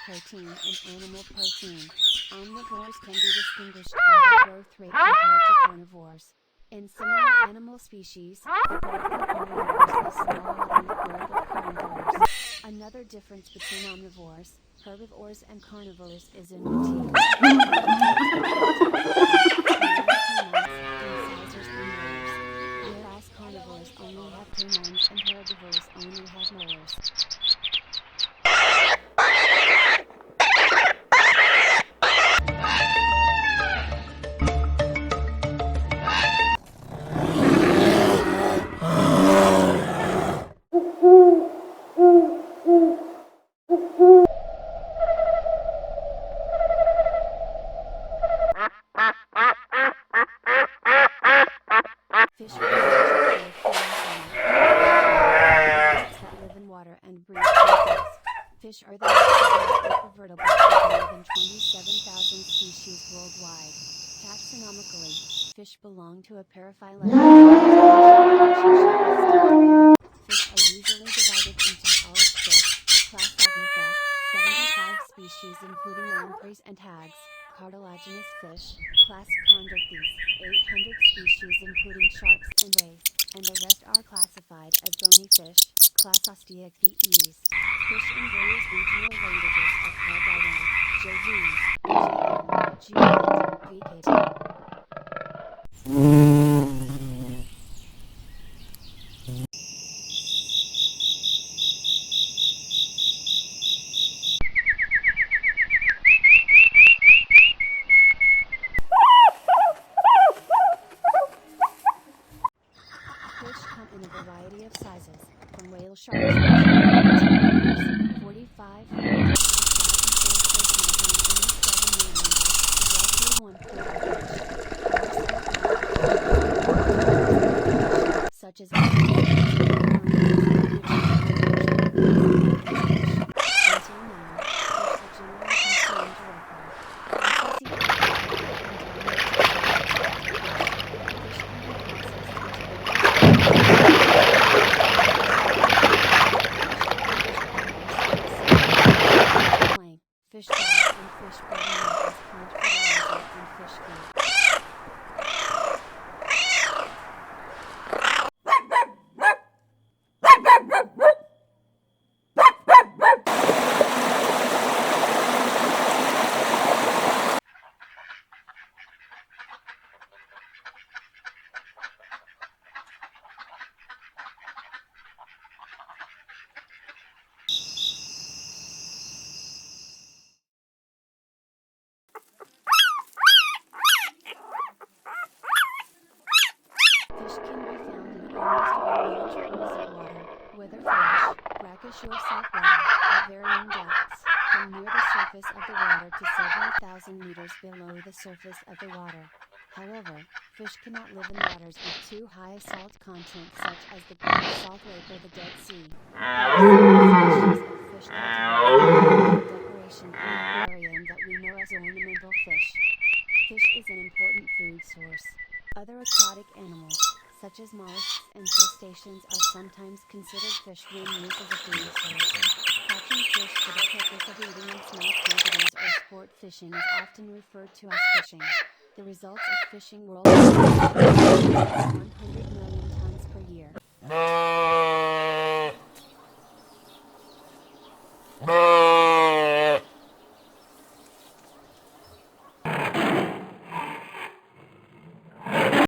Protein and animal protein. Omnivores can be distinguished by their growth rate compared to carnivores. In similar animal species, the growth of omnivores is smaller than the growth of carnivores. Another difference between omnivores, herbivores and carnivores is in routine. Whereas carnivores only have canines and herbivores only have molars. Fish live in water and breathe gases. Fish are the most vertebrates with more than 27,000 species worldwide. Taxonomically, fish belong to a paraphyletic Fish are usually divided into olive fish, class Agnica, 75 species including lampreys and hags, cartilaginous fish, class Chondrichthyes, 800 species including sharks and rays, and the rest are classified as bony fish, class Osteichthyes. Fish in various regional languages are called dari, juga, vk. Fish come in a variety of sizes, from whale sharks measuring 45 feet to such as fish fries and fish bread as plant fertilizer and fish food. Fish can be found in almost all large pools of water, whether fresh, brackish or saltwater, at varying depths, from near the surface of the water to several thousand meters below the surface of the water. However, fish cannot live in waters with too high salt content such as the Great Salt Lake or the Dead Sea. Species of fish cultivated decoration in aquarium that we know as ornamental fish. Fish is an important food source. Other aquatic animals, such as mollusks and crustaceans, are sometimes considered fish when used as a food source. Catching fish for the purpose of eating in small quantities or sport fishing is often referred to as fishing. The results of fishing worldwide are 100 million tons per year.